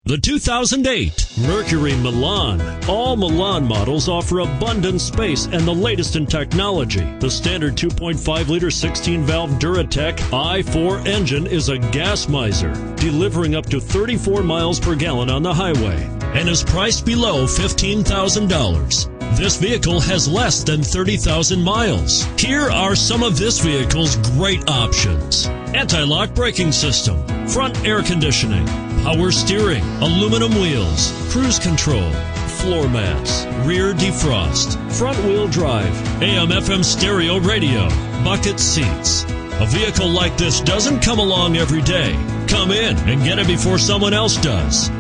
The 2008 Mercury Milan. All Milan models offer abundant space and the latest in technology. The standard 2.5-liter 16-valve Duratec i4 engine is a gas miser, delivering up to 34 miles per gallon on the highway, and is priced below $15,000. This vehicle has less than 30,000 miles. Here are some of this vehicle's great options: anti-lock braking system, front air conditioning, power steering, aluminum wheels, cruise control, floor mats, rear defrost, front wheel drive, AM/FM stereo radio, bucket seats. A vehicle like this doesn't come along every day. Come in and get it before someone else does.